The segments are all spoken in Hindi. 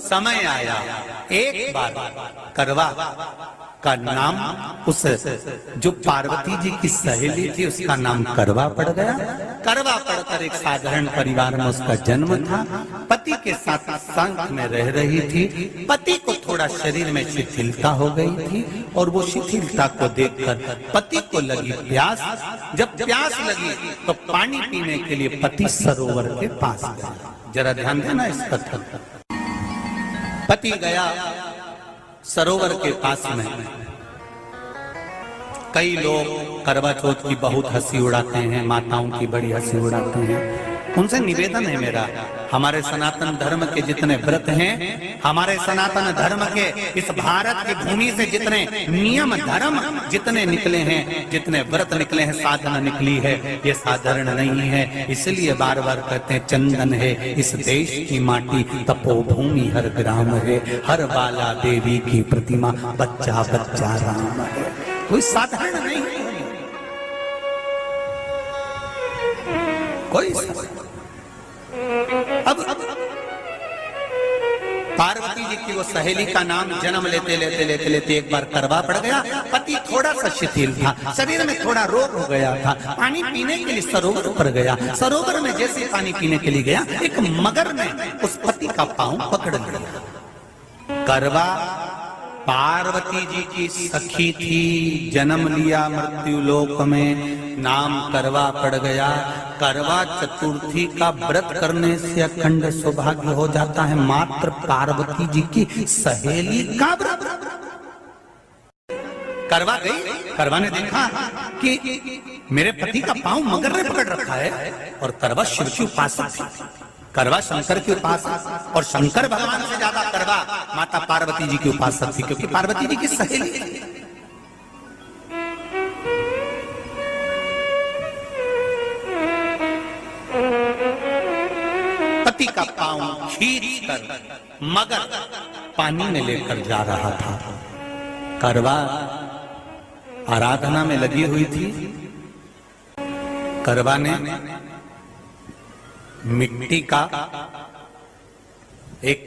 समय आया, एक बार करवा का नाम उस जो पार्वती जी की सहेली थी उसका नाम करवा पड़ गया। करवा पड़कर एक साधारण परिवार में उसका जन्म था। पति के साथ संग में रह रही थी। पति को थोड़ा शरीर में शिथिलता हो गई थी और वो शिथिलता को देखकर पति को लगी प्यास। जब प्यास लगी तो पानी पीने के लिए पति सरोवर के पास गया। जरा ध्यान देना इस कथन पर। पति गया सरोवर के पास में। कई लोग करवा चौथ की बहुत हंसी उड़ाते हैं, माताओं की बड़ी हंसी उड़ाते हैं। उनसे निवेदन है मेरा, हमारे सनातन धर्म के जितने व्रत हैं, हमारे सनातन धर्म के इस भारत की भूमि से जितने नियम धर्म जितने निकले हैं, जितने व्रत निकले हैं, साधना निकली है, ये साधारण नहीं है। इसलिए बार बार कहते हैं चंदन है इस देश की माटी, तपोभूमि हर ग्राम है, हर बाला देवी की प्रतिमा, बच्चा बच्चा राम है। कोई साधारण नहीं है, कोई अब पार्वती जी की वो सहेली का नाम जन्म लेते लेते लेते लेते एक बार करवा पड़ गया। पति थोड़ा सा शिथिल था, शरीर में थोड़ा रोग हो गया था। पानी पीने के लिए सरोवर पर गया। सरोवर में जैसे पानी पीने के लिए गया, एक मगर ने उस पति का पांव पकड़ लिया। करवा पार्वती जी की सखी थी, जन्म लिया मृत्यु लोक में, नाम करवा पड़ गया। करवा चतुर्थी का व्रत करने से अखंड सौभाग्य हो जाता है। मात्र पार्वती जी की सहेली का व्रत। करवा गई, करवा ने देखा कि मेरे पति का पांव मगर ने पकड़ रखा है, और करवा शिव की उपासक थी। करवा शंकर के उपासक, और शंकर भगवान से ज्यादा करवा माता पार्वती जी की उपासक थी, क्योंकि पार्वती जी की सहेली थी। पति का पांव खींचकर मगर पानी में लेकर जा रहा था। करवा आराधना में लगी हुई थी। करवा ने मिट्टी का एक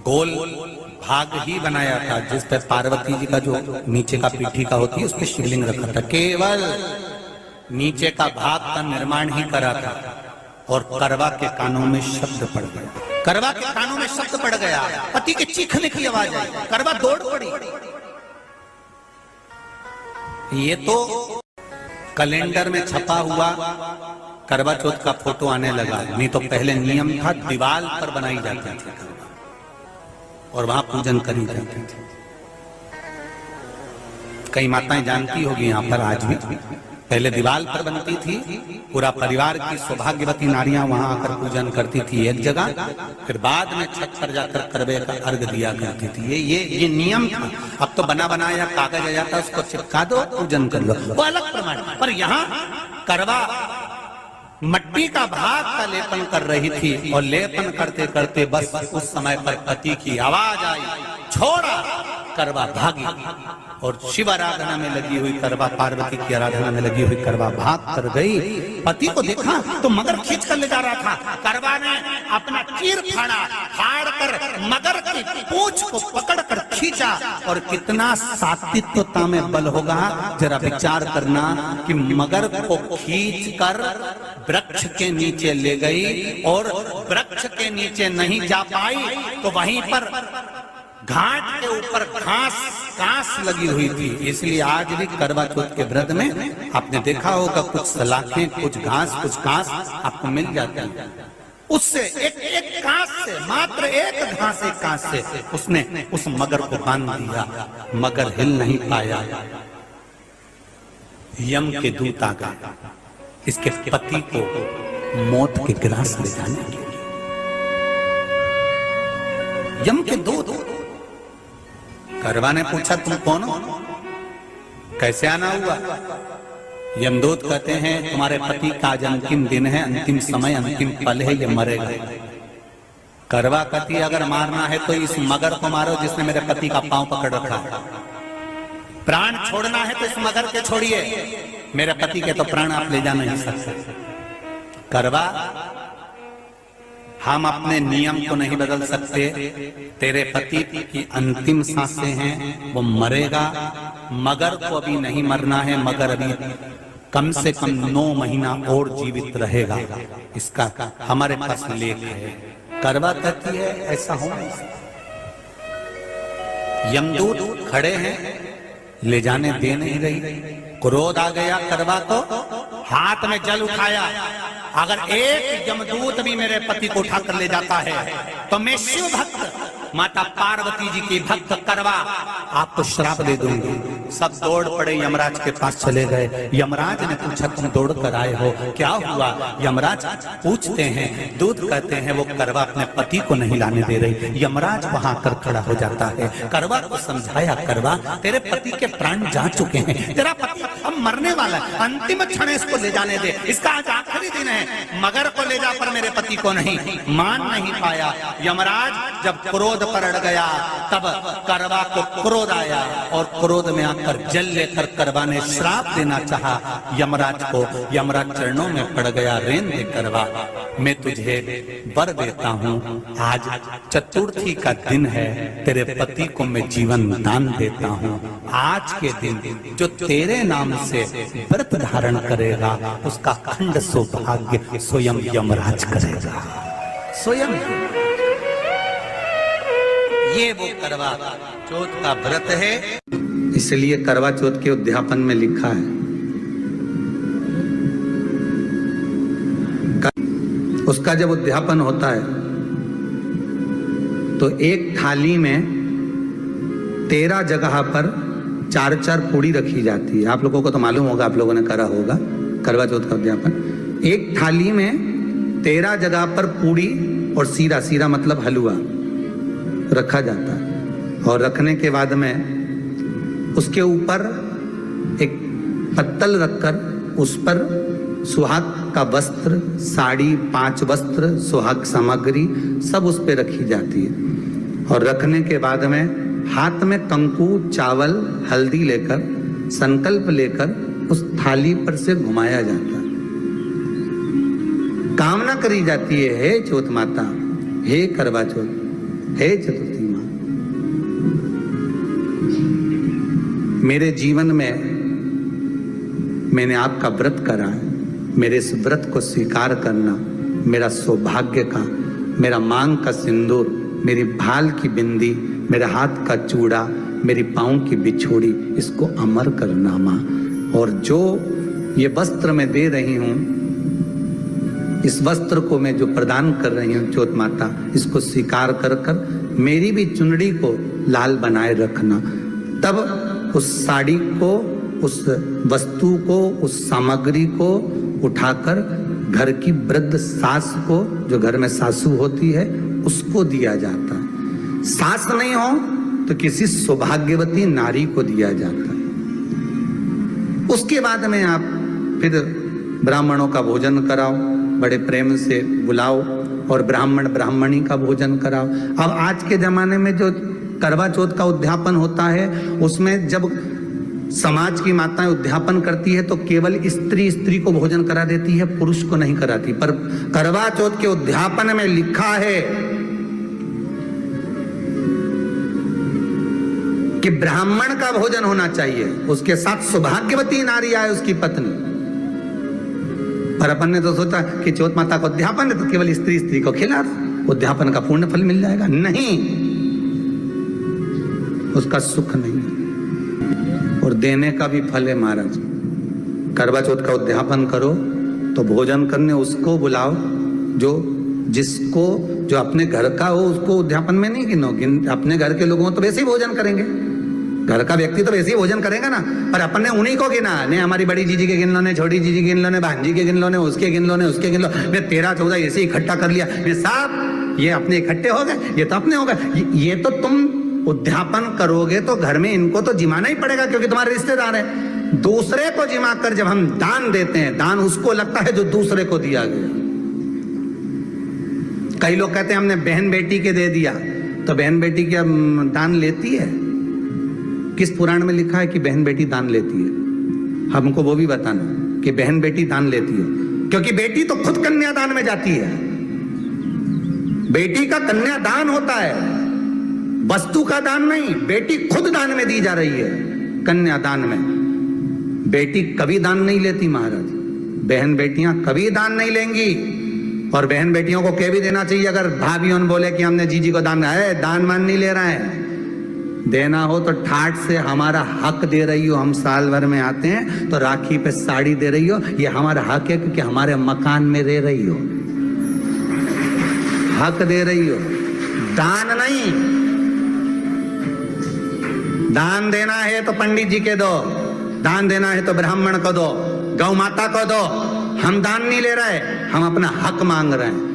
गोल भाग ही बनाया था, जिस पर पार्वती जी का जो नीचे का पीठी का होती है उस पर शिवलिंग रखा था। केवल नीचे का भाग का निर्माण ही करा था, और करवा के कानों में शब्द पड़ गया। करवा के कानों में शब्द पड़ गया, पति के चीखने की आवाज आई। करवा दौड़ पड़ी। ये तो कैलेंडर में छपा हुआ करवा चौथ का फोटो आने लगा, नहीं तो पहले नियम था दीवार पर बनाई जाती थी और वहां पूजन करी जाती थी। कई माताएं जानती होगी यहाँ पर आज भी, पहले दीवार पर बनती थी, पूरा परिवार की सौभाग्यवती नारियां वहां आकर पूजन करती थी एक जगह, फिर बाद में छत पर जाकर करवे का अर्घ दिया करती थी। ये नियम था। अब तो बना बनाया कागज आ जाता, उसको चिपका दो, पूजन कर लो, वो अलग प्रमाण। पर यहाँ करवा मट्टी का भाग का लेपन कर रही थी, और लेपन करते करते बस उस समय पर पति की आवाज आई, छोड़ा। करवा भागी, और शिव आराधना में लगी हुई करवा, पार्वती की आराधना में लगी हुई करवा भाग कर गई। पति को देखा तो मगर खींच कर ले जा रहा था। करवा ने अपना चीर फाड़ा, फाड़ कर मगर की पूंछ को पकड़ कर खींचा, और कितना सात्विकता में बल होगा जरा विचार करना कि मगर को खींच कर वृक्ष के नीचे ले गई, और वृक्ष के नीचे नहीं जा पाई तो वहीं पर घाट के ऊपर घास लगी हुई थी। इसलिए आज भी करवा चौथ के व्रत में आपने देखा होगा कुछ सलाखें, कुछ घास आपको मिल जाती है। उससे एक घास से, मात्र एक घास, एक घास से उसने उस मगर को बांध दिया। मगर हिल नहीं पाया। यम के दूत आ गए इसके पति को मौत के ग्रास ले जाने के लिए। यम के दूत। करवा ने पूछा तुम कौन हो, कैसे आना हुआ? यमदूत कहते हैं तुम्हारे पति का आज अंतिम दिन है, अंतिम समय, अंतिम पल है, ये मरेगा। करवा कहती अगर मारना है तो इस मगर को मारो जिसने मेरे पति का पांव पकड़ रखा है। प्राण छोड़ना है तो इस मगर के छोड़िए, मेरे पति के तो प्राण आप ले जा नहीं सकते। करवा हम अपने नियम को नहीं बदल सकते। तेरे पति की अंतिम सांसें हैं, वो मरेगा। मगर को अभी नहीं मरना है, मगर अभी कम से कम 9 महीना और जीवित रहेगा। इसका हमारे पास लेख है। करवा कहती है ऐसा हो। यमदूत खड़े हैं, ले जाने दे नहीं रही। क्रोध आ गया करवा को, हाथ में जल उठाया। अगर एक यमदूत भी मेरे पति को उठाकर ले जाता है तो मैं शिव भक्त माता पार्वती जी की भक्त करवा आपको श्राप दे दूंगी। सब दौड़ पड़े, यमराज के पास चले गए। यमराज ने पूछा तुम दौड़ कर आए हो, क्या हुआ? यमराज पूछते हैं, दूत कहते हैं वो करवा अपने पति को नहीं लाने दे रही। यमराज वहां कर खड़ा हो जाता है। करवा को समझाया, करवा तेरे पति के प्राण जा चुके हैं, तेरा पति अब मरने वाला है, अंतिम क्षण इसको ले जाने दे, इसका आज आखिरी दिन है। मगर को ले जा पर मेरे पति को नहीं। मान नहीं पाया। यमराज जब क्रोध पर अड़ गया तब करवा को क्रोध आया और क्रोध में आकर जल लेकर करवा ने श्राप देना चाहा यमराज को। यमराज चरणों में पड़ गया, रेन दे करवा, मैं तुझे वर देता हूँ। आज चतुर्थी का दिन है, तेरे पति को मैं जीवन दान देता हूँ। आज के दिन जो तेरे नाम से व्रत धारण करेगा उसका खंड सौभाग्य स्वयं यमराज करेगा। स्वयं ये वो करवा चौथ का व्रत है। इसलिए करवा चौथ के उद्यापन में लिखा है, उसका जब उद्यापन होता है तो एक थाली में 13 जगह पर 4-4 पूड़ी रखी जाती है। आप लोगों को तो मालूम होगा, आप लोगों ने करा होगा करवा चौथ का उद्यापन। एक थाली में 13 जगह पर पूड़ी और सीरा, सीरा मतलब हलवा रखा जाता है। और रखने के बाद में उसके ऊपर एक पत्तल रखकर उस पर सुहाग का वस्त्र, साड़ी, 5 वस्त्र, सुहाग सामग्री सब उस पर रखी जाती है। और रखने के बाद में हाथ में कंकु, चावल, हल्दी लेकर संकल्प लेकर उस थाली पर से घुमाया जाता है। कामना करी जाती है, हे चौथ माता, हे करवा चौथ, हे चतुर्थी मां, मेरे जीवन में मैंने आपका व्रत करा है, मेरे इस व्रत को स्वीकार करना, मेरा सौभाग्य का, मेरा मांग का सिंदूर, मेरी भाल की बिंदी, मेरे हाथ का चूड़ा, मेरी पाँव की बिछोड़ी, इसको अमर करना मां। और जो ये वस्त्र मैं दे रही हूं, इस वस्त्र को मैं जो प्रदान कर रही हूँ चौथ माता, इसको स्वीकार कर कर मेरी भी चुनड़ी को लाल बनाए रखना। तब उस साड़ी को, उस वस्तु को, उस सामग्री को उठाकर घर की वृद्ध सास को, जो घर में सासू होती है, उसको दिया जाता है। सास नहीं हो तो किसी सौभाग्यवती नारी को दिया जाता है। उसके बाद में आप फिर ब्राह्मणों का भोजन कराओ, बड़े प्रेम से बुलाओ और ब्राह्मण ब्राह्मणी का भोजन कराओ। अब आज के जमाने में जो करवा चौथ का उद्यापन होता है, उसमें जब समाज की माताएं उद्यापन करती है तो केवल स्त्री को भोजन करा देती है, पुरुष को नहीं कराती। पर करवा चौथ के उद्यापन में लिखा है कि ब्राह्मण का भोजन होना चाहिए, उसके साथ सौभाग्यवती नारी आए, उसकी पत्नी। पर अपन ने तो सोचा कि चौथ माता का उद्यापन है तो केवल स्त्री को खिला दो, उद्यापन का पूर्ण फल मिल जाएगा। नहीं, उसका सुख नहीं और देने का भी फल है महाराज। करवा चौथ का उद्यापन करो तो भोजन करने उसको बुलाओ जो अपने घर का हो, उसको उद्यापन में नहीं गिनो। अपने घर के लोगों तो वैसे ही भोजन करेंगे, घर का व्यक्ति तो वैसे ही भोजन करेगा ना, पर अपन ने उन्हीं को गिना। ने हमारी बड़ी जीजी के गिन लो, ने छोटी जीजी गिन लो, ने भांजी के गिन लो, ने उसके गिन लो, ने उसके गिन लो, ने 13-14 ऐसे इकट्ठा कर लिया। ने साहब ये अपने इकट्ठे हो गए, ये तो अपने हो गए। ये तो तुम उद्यापन करोगे तो घर में इनको तो जिमाना ही पड़ेगा क्योंकि तुम्हारे रिश्तेदार है। दूसरे को जिमा कर जब हम दान देते हैं, दान उसको लगता है जो दूसरे को दिया गया। कई लोग कहते हैं हमने बहन बेटी के दे दिया, तो बहन बेटी क्या दान लेती है? किस पुराण में लिखा है कि बहन बेटी दान लेती है? हमको वो भी बताना कि बहन बेटी दान लेती है, क्योंकि बेटी तो खुद कन्यादान में जाती है। बेटी का कन्यादान होता है, वस्तु का दान नहीं। बेटी खुद दान में दी जा रही है, कन्यादान में। बेटी कभी दान नहीं लेती महाराज, बहन बेटियां कभी दान नहीं लेंगी। और बहन बेटियों को कह भी देना चाहिए, अगर भाभियों ने बोले कि हमने जीजी को दान है, दान मान नहीं ले रहे हैं, देना हो तो ठाट से हमारा हक दे रही हो। हम साल भर में आते हैं तो राखी पे साड़ी दे रही हो, ये हमारा हक है क्योंकि हमारे मकान में रह रही हो, हक दे रही हो, दान नहीं। दान देना है तो पंडित जी के दो, दान देना है तो ब्राह्मण को दो, गौ माता को दो। हम दान नहीं ले रहे, हम अपना हक मांग रहे हैं।